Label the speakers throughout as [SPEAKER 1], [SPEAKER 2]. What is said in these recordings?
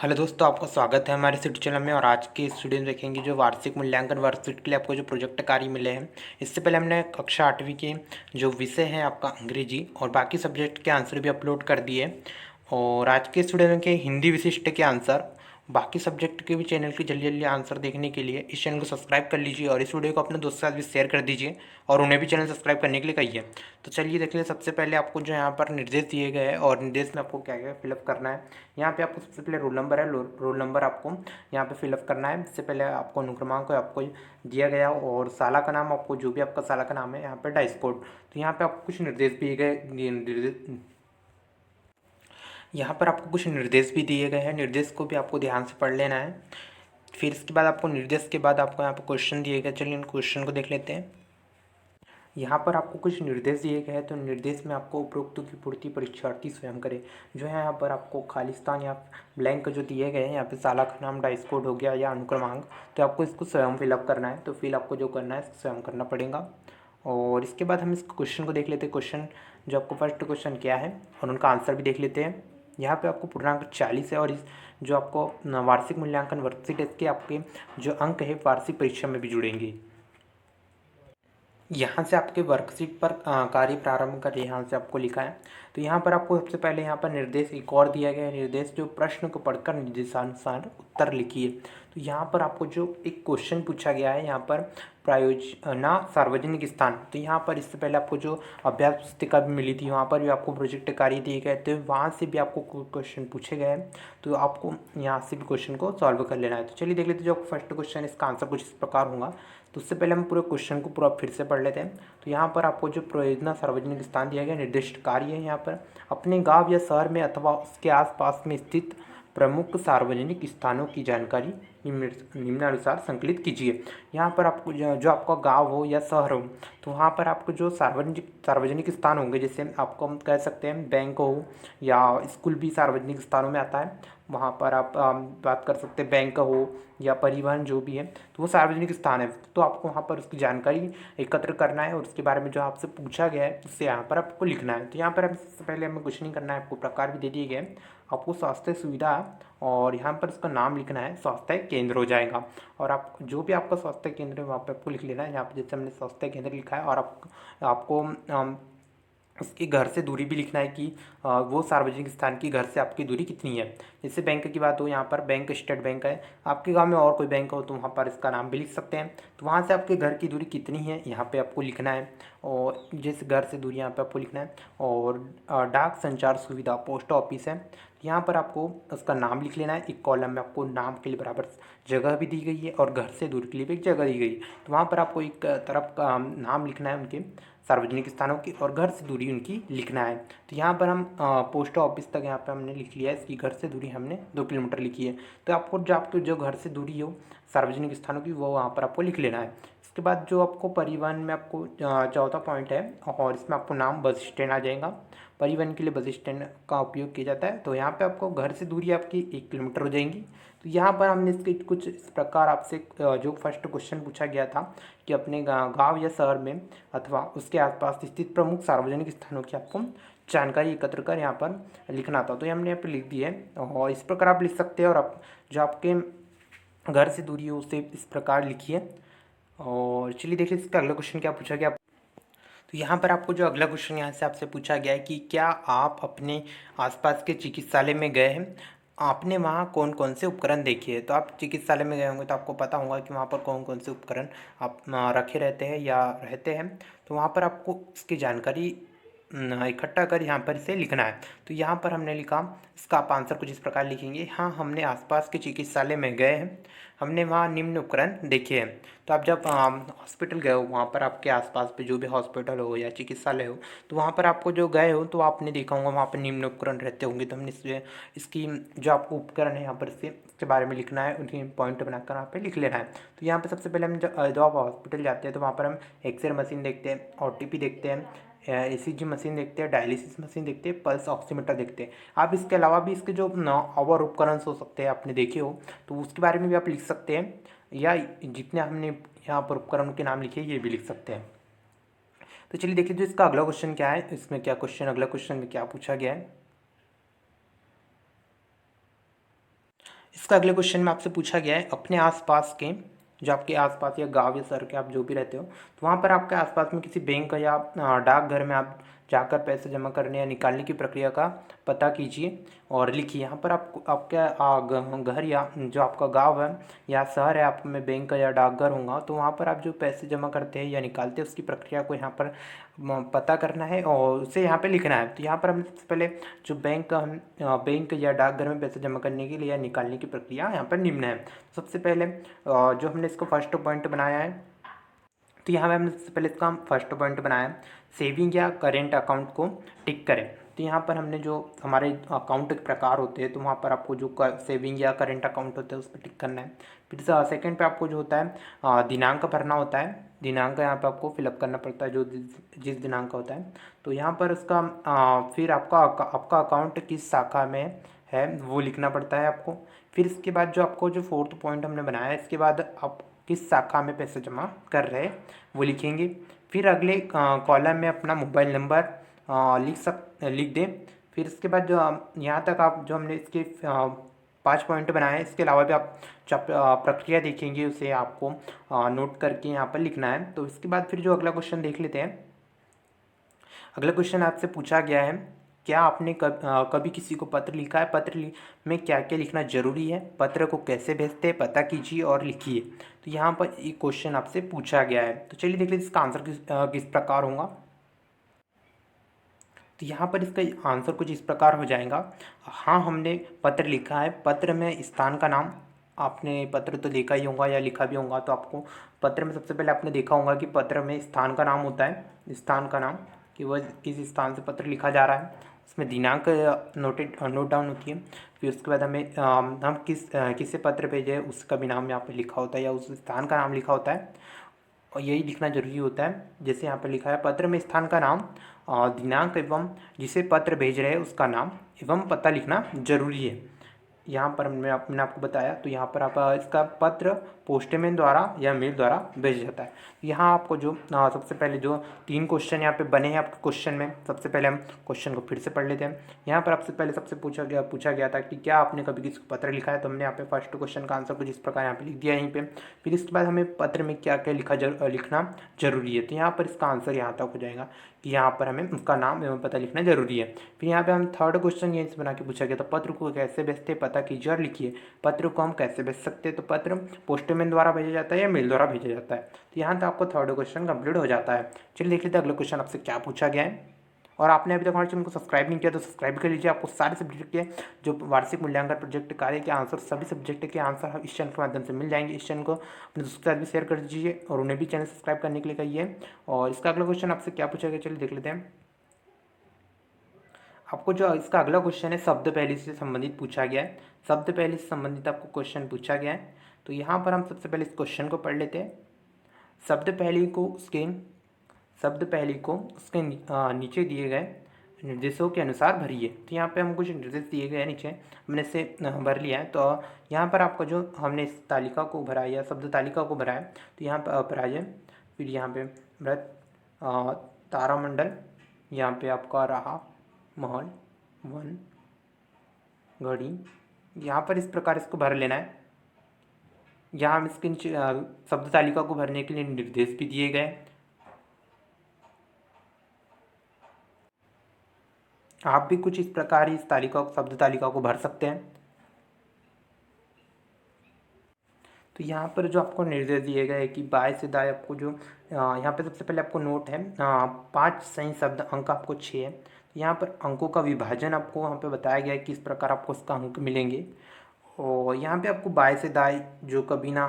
[SPEAKER 1] Hello दोस्तों, आपका स्वागत है हमारे यूट्यूब चैनल में। और आज के इस वीडियो में देखेंगे जो वार्षिक मूल्यांकन वर्कशीट के लिए आपको जो प्रोजेक्ट कार्य मिले हैं। इससे पहले हमने कक्षा 8वीं के जो विषय हैं आपका अंग्रेजी और बाकी सब्जेक्ट के आंसर भी अपलोड कर दिए। और आज के इस वीडियो में के हिंदी विशिष्ट के आंसर, बाकी सब्जेक्ट के भी चैनल के जल्दी जल्दी आंसर देखने के लिए इस चैनल को सब्सक्राइब कर लीजिए और इस वीडियो को अपने दोस्तों के साथ भी शेयर कर दीजिए और उन्हें भी चैनल सब्सक्राइब करने के लिए कहिए। तो चलिए देख लीजिए, सबसे पहले आपको जो यहाँ पर निर्देश दिए गए हैं और निर्देश में आपको क्या क्या फिलअप करना है। यहाँ पे आपको सबसे पहले रोल नंबर है, रोल नंबर आपको यहाँ पे फिलअप करना है। इससे पहले आपको अनुक्रमांक आपको दिया गया और साला का नाम, आपको जो भी आपका साला का नाम है यहाँ पे डाइस कोड। तो यहाँ पे आपको कुछ निर्देश दिए गए, यहाँ पर आपको कुछ निर्देश भी दिए गए हैं। निर्देश को भी आपको ध्यान से पढ़ लेना है। फिर इसके बाद आपको निर्देश के बाद आपको यहाँ पर क्वेश्चन दिए गए। चलिए इन क्वेश्चन को देख लेते हैं। यहाँ पर आपको कुछ निर्देश दिए गए हैं, तो निर्देश में आपको उपरोक्तों की पूर्ति परीक्षार्थी स्वयं करे। जो है यहाँ पर आपको खाली स्थान या ब्लैंक जो दिए गए हैं, यहाँ पे साला का नाम, डाइस कोड हो गया या अनुक्रमांक, तो आपको इसको स्वयं फिलअप करना है। तो फिल आपको जो करना है स्वयं करना पड़ेगा। और इसके बाद हम इस क्वेश्चन को देख लेते हैं। क्वेश्चन जो आपको फर्स्ट क्वेश्चन क्या है और उनका आंसर भी देख लेते हैं। यहाँ पे आपको पूर्णांक 40 है और इस जो आपको वार्षिक मूल्यांकन वर्कशीट है, इसके आपके जो अंक है वार्षिक परीक्षा में भी जुड़ेंगे। यहाँ से आपके वर्कशीट पर कार्य प्रारंभ कर, यहाँ से आपको लिखा है। तो यहाँ पर आपको सबसे पहले यहाँ पर निर्देश एक और दिया गया है। निर्देश जो प्रश्न को पढ़कर निर्देशानुसार उत्तर लिखिए। तो यहाँ पर आपको जो एक क्वेश्चन पूछा गया है, यहाँ पर प्रायोजना सार्वजनिक स्थान। तो यहाँ पर इससे पहले आपको जो अभ्यास पुस्तिका भी मिली थी, वहाँ पर भी आपको प्रोजेक्ट कार्य दिए गए थे, वहाँ से भी आपको क्वेश्चन पूछे गए हैं। तो आपको यहाँ से भी क्वेश्चन को सॉल्व कर लेना है। तो चलिए देख लेते हैं जो फर्स्ट क्वेश्चन, इसका आंसर कुछ इस प्रकार होगा। तो उससे पहले हम पूरे क्वेश्चन को पूरा फिर से पढ़ लेते हैं। तो यहाँ पर आपको जो प्रयोजना सार्वजनिक स्थान दिया गया, निर्दिष्ट कार्य है। यहाँ पर अपने गांव या शहर में अथवा उसके आसपास में स्थित प्रमुख सार्वजनिक स्थानों की जानकारी निम्नानुसार संकलित कीजिए। यहाँ पर आपको जो आपका गांव हो या शहर हो, तो वहाँ पर आपको जो सार्वजनिक स्थान होंगे, जैसे आपको हम कह सकते हैं बैंक हो या स्कूल भी सार्वजनिक स्थानों में आता है। वहाँ पर आप बात कर सकते हैं, बैंक हो या परिवहन जो भी है, तो वो सार्वजनिक स्थान है। तो आपको वहाँ पर उसकी जानकारी एकत्र करना है और उसके बारे में जो आपसे पूछा गया है उससे यहाँ पर आपको लिखना है। तो यहाँ पर सबसे पहले हमें कुछ नहीं करना है, आपको प्रकार भी दे दिए गए। आपको स्वास्थ्य सुविधा और यहाँ पर उसका नाम लिखना है, स्वास्थ्य केंद्र हो जाएगा। और आप जो भी आपका स्वास्थ्य केंद्र है वहाँ पर आपको लिख लेना है। यहाँ पर जैसे हमने स्वास्थ्य केंद्र लिखा है, और आपको उसके घर से दूरी भी लिखना है कि वो सार्वजनिक स्थान की घर से आपकी दूरी कितनी है। जैसे बैंक की बात हो, यहाँ पर बैंक स्टेट बैंक है। आपके गांव में और कोई बैंक हो तो वहाँ पर इसका नाम भी लिख सकते हैं। तो वहाँ से आपके घर की दूरी कितनी है यहाँ पे आपको लिखना है, और जिस घर से दूरी यहाँ पे आपको लिखना है। और डाक संचार सुविधा पोस्ट ऑफिस है, यहाँ पर आपको उसका नाम लिख लेना है। एक कॉलम में आपको नाम के लिए बराबर जगह भी दी गई है और घर से दूर के लिए भी एक जगह दी गई है। तो वहाँ पर आपको एक तरफ का नाम लिखना है उनके सार्वजनिक स्थानों की, और घर से दूरी उनकी लिखना है। तो यहाँ पर हम पोस्ट ऑफिस तक यहाँ पे हमने लिख लिया है, इसकी घर से दूरी हमने 2 किलोमीटर लिखी है। तो आपको जो घर से दूरी हो सार्वजनिक स्थानों की, वो वहाँ पर आपको लिख लेना है। इसके बाद जो आपको परिवहन में आपको चौथा पॉइंट है, और इसमें आपको नाम बस स्टैंड आ जाएगा। परिवहन के लिए बस स्टैंड का उपयोग किया जाता है। तो यहाँ पे आपको घर से दूरी आपकी 1 किलोमीटर हो जाएंगी। तो यहाँ पर हमने इसके कुछ इस प्रकार आपसे जो फर्स्ट क्वेश्चन पूछा गया था कि अपने गांव या शहर में अथवा उसके आसपास स्थित प्रमुख सार्वजनिक स्थानों की आपको जानकारी एकत्र कर यहाँ पर लिखना था। तो ये हमने यहाँ पर लिख दिया है, और इस प्रकार आप लिख सकते हैं। और आप जो आपके घर से दूरी हो उसे इस प्रकार लिखिए। और चलिए देखिए इसका अगला क्वेश्चन क्या पूछा गया। तो यहाँ पर आपको जो अगला क्वेश्चन यहाँ से आपसे पूछा गया है कि क्या आप अपने आसपास के चिकित्सालय में गए हैं, आपने वहाँ कौन कौन से उपकरण देखे हैं। तो आप चिकित्सालय में गए होंगे तो आपको पता होगा कि वहाँ पर कौन कौन से उपकरण आप रखे रहते हैं या रहते हैं। तो वहाँ पर आपको इसकी जानकारी इकट्ठा कर यहाँ पर इसे लिखना है। तो यहाँ पर हमने लिखा, इसका आप आंसर कुछ इस प्रकार लिखेंगे। हाँ, हमने आसपास के चिकित्सालय में गए हैं, हमने वहाँ निम्न उपकरण देखे हैं। तो आप जब हॉस्पिटल गए हो, वहाँ पर आपके आसपास पे जो भी हॉस्पिटल हो या चिकित्सालय हो, तो वहाँ पर आपको जो गए हो तो आपने देखा होगा वहाँ पर निम्न उपकरण रहते होंगे। तो हमने इसकी जो आपको उपकरण है यहाँ पर इसके बारे में लिखना है, उनकी पॉइंट बनाकर यहाँ पे लिख लेना है। तो यहाँ पे सबसे पहले हम जब आप हॉस्पिटल जाते हैं तो वहाँ पर हम एक्सरे मशीन देखते हैं, OTP देखते हैं, ECG मशीन देखते हैं, डायलिसिस मशीन देखते हैं, पल्स ऑक्सीमीटर देखते हैं। आप इसके अलावा भी इसके जो और उपकरण हो सकते हैं आपने देखे हो तो उसके बारे में भी आप लिख सकते हैं, या जितने हमने यहाँ पर उपकरण के नाम लिखे ये भी लिख सकते हैं। तो चलिए देख लीजिए इसका अगला क्वेश्चन क्या है, इसमें क्या अगला क्वेश्चन में क्या पूछा गया है। इसका अगले क्वेश्चन में आपसे पूछा गया है, अपने आसपास के जो आपके आसपास या गांव या शहर के आप जो भी रहते हो, तो वहाँ पर आपके आसपास में किसी बैंक या डाकघर में आप जाकर पैसे जमा करने या निकालने की प्रक्रिया का पता कीजिए और लिखिए। यहाँ पर आप आपके घर या जो आपका गांव है या शहर है, आप में बैंक या डाकघर होगा, तो वहाँ पर आप जो पैसे जमा करते हैं या निकालते हैं उसकी प्रक्रिया को यहाँ पर पता करना है और उसे यहाँ पे लिखना है। तो यहाँ पर हम सबसे पहले जो बैंक या डाकघर में पैसे जमा करने के लिए या निकालने की प्रक्रिया यहाँ पर निम्न है। सबसे पहले जो हमने इसको फर्स्ट पॉइंट बनाया है, तो यहाँ पे हमने सबसे पहले इसका फर्स्ट पॉइंट बनाया है, सेविंग या करेंट अकाउंट को टिक करें। तो यहाँ पर हमने जो हमारे अकाउंट के प्रकार होते हैं, तो वहाँ पर आपको जो सेविंग या करेंट अकाउंट होते हैं उस पर टिक करना है। फिर सेकंड पे आपको जो होता है दिनांक भरना होता है, दिनांक यहाँ पे आपको फिलअप करना पड़ता है जो जिस दिनांक का होता है। तो यहाँ पर उसका फिर आपका अकाउंट किस शाखा में है वो लिखना पड़ता है आपको। फिर इसके बाद जो आपको जो फोर्थ पॉइंट हमने बनाया है, इसके बाद आप किस शाखा में पैसे जमा कर रहे हैं वो लिखेंगे। फिर अगले कॉलम में अपना मोबाइल नंबर लिख दें। फिर इसके बाद जो यहाँ तक आप जो हमने इसके 5 पॉइंट बनाए हैं, इसके अलावा भी आप जो प्रक्रिया देखेंगे उसे आपको नोट करके यहाँ पर लिखना है। तो इसके बाद फिर जो अगला क्वेश्चन देख लेते हैं। अगला क्वेश्चन आपसे पूछा गया है, क्या आपने कभी किसी को पत्र लिखा है? पत्र में क्या क्या लिखना जरूरी है? पत्र को कैसे भेजते हैं पता कीजिए और लिखिए। तो यहाँ पर एक क्वेश्चन आपसे पूछा गया है, तो चलिए देख लीजिए इसका आंसर किस प्रकार होगा। तो यहाँ पर इसका आंसर कुछ इस प्रकार हो जाएगा। हाँ, हमने पत्र लिखा है। पत्र में स्थान का नाम, आपने पत्र तो देखा ही होगा या लिखा भी होगा, तो आपको पत्र में सबसे पहले आपने देखा होगा कि पत्र में स्थान का नाम होता है, स्थान का नाम कि वह किस स्थान से पत्र लिखा जा रहा है, उसमें दिनांक नोट डाउन होती है। फिर उसके बाद हमें हम किससे पत्र भेजे उसका भी नाम यहाँ पे लिखा होता है या उस स्थान का नाम लिखा होता है और यही लिखना जरूरी होता है। जैसे यहाँ पर लिखा है, पत्र में स्थान का नाम, दिनांक एवं जिसे पत्र भेज रहे हैं उसका नाम एवं पता लिखना जरूरी है। यहाँ पर मैंने आपको बताया। तो यहाँ पर आप इसका पत्र पोस्टमैन द्वारा या मेल द्वारा भेजा जाता है। यहाँ आपको जो सबसे पहले जो 3 क्वेश्चन यहाँ पे बने हैं आपके क्वेश्चन में, सबसे पहले हम क्वेश्चन को फिर से पढ़ लेते हैं। यहाँ पर आपसे पहले सबसे पूछा गया था कि क्या आपने कभी किसी को पत्र लिखा है? तो हमने यहाँ पे फर्स्ट क्वेश्चन का आंसर कुछ इस प्रकार यहाँ पे लिख दिया यहीं पे। फिर इसके बाद हमें पत्र में क्या क्या लिखना जरूरी है, तो यहाँ पर इसका आंसर यहाँ तक हो जाएगा कि यहाँ पर हमें उसका नाम एवं पता लिखना जरूरी है। फिर यहाँ पे हम थर्ड क्वेश्चन यहीं से बना के पूछा गया था, पत्र को कैसे भेजते पता कीजिए और लिखिए। पत्र को हम कैसे भेज सकते हैं? तो पत्र पोस्टमैन द्वारा भेजा जाता है या मेल द्वारा भेजा जाता है। तो यहाँ तक आपको थर्ड क्वेश्चन कंप्लीट हो जाता है। चलिए देख लेते हैं अगला क्वेश्चन आपसे क्या पूछा गया है। और आपने अभी तक हमारे चैनल को सब्सक्राइब नहीं किया तो सब्सक्राइब कर लीजिए। आपको सारे सब्जेक्ट के जो वार्षिक मूल्यांकन प्रोजेक्ट कार्य के आंसर, सभी सब्जेक्ट के आंसर इस चैनल के माध्यम से मिल जाएंगे। इस चैनल को अपने दोस्तों के साथ भी शेयर कर दीजिए और उन्हें भी चैनल सब्सक्राइब करने के लिए कहिए। और इसका अगला क्वेश्चन आपसे क्या पूछा गया, चलिए देख लेते हैं। आपको जो इसका अगला क्वेश्चन है शब्द पहली से संबंधित पूछा गया है। शब्द पहली से संबंधित आपको क्वेश्चन पूछा गया है। तो यहाँ पर हम सबसे पहले इस क्वेश्चन को पढ़ लेते हैं। शब्द पहली को उसके नीचे दिए गए निर्देशों के अनुसार भरिए। तो यहाँ पे हम कुछ निर्देश दिए गए हैं, नीचे हमने से भर लिया है। तो यहाँ पर आपको जो हमने इस तालिका को भरा या शब्द तालिका को भरा है, तो यहाँ पर अपराजय, फिर यहाँ पे व्रत, तारामंडल, यहाँ पे आपका रहा, महल, वन, घड़ी, यहाँ पर इस प्रकार इसको भर लेना है। यहाँ हम इसके नीचे शब्द तालिका को भरने के लिए निर्देश भी दिए गए। आप भी कुछ इस प्रकार इस शब्द तालिका को भर सकते हैं। तो यहाँ पर जो आपको निर्देश दिए गए कि बाएं से दाएं आपको जो यहाँ पे सबसे पहले आपको नोट है 5 सही शब्द, अंक आपको 6 है। तो यहाँ पर अंकों का विभाजन आपको वहाँ पे बताया गया है किस प्रकार आपको उसका अंक मिलेंगे। और यहाँ पे आपको बाएं से दाएं जो कभी ना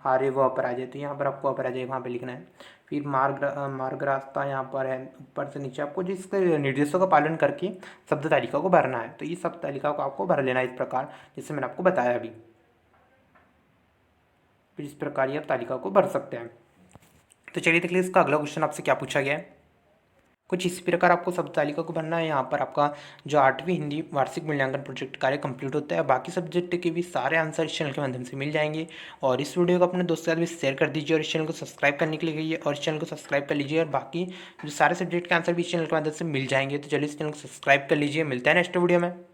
[SPEAKER 1] हारे वो अपराजय, तो यहाँ पर आपको अपराजय वहाँ पे लिखना है। फिर मार्ग रास्ता यहाँ पर है, ऊपर से नीचे आपको जिसके निर्देशों का पालन करके शब्द तालिका को भरना है। तो इस शब्द तालिका को आपको भर लेना है इस प्रकार जैसे मैंने आपको बताया अभी। फिर इस प्रकार ये आप तालिका को भर सकते हैं। तो चलिए देख लीजिए इसका अगला क्वेश्चन आपसे क्या पूछा गया है। कुछ इसी प्रकार आपको शब्द तालिका को भरना है। यहाँ पर आपका जो 8वीं हिंदी वार्षिक मूल्यांकन प्रोजेक्ट कार्य कंप्लीट होता है। बाकी सब्जेक्ट के भी सारे आंसर इस चैनल के माध्यम से मिल जाएंगे। और इस वीडियो को अपने दोस्तों के साथ भी शेयर कर दीजिए और इस चैनल को सब्सक्राइब करने के लिए कहिए और इस चैनल को सब्सक्राइब कर लीजिए। और बाकी जो सारे सब्जेक्ट के आंसर भी इस चैनल के माध्यम से मिल जाएंगे। तो चलिए इस चैनल को सब्सक्राइब कर लीजिए। मिलता है नेक्स्ट वीडियो में।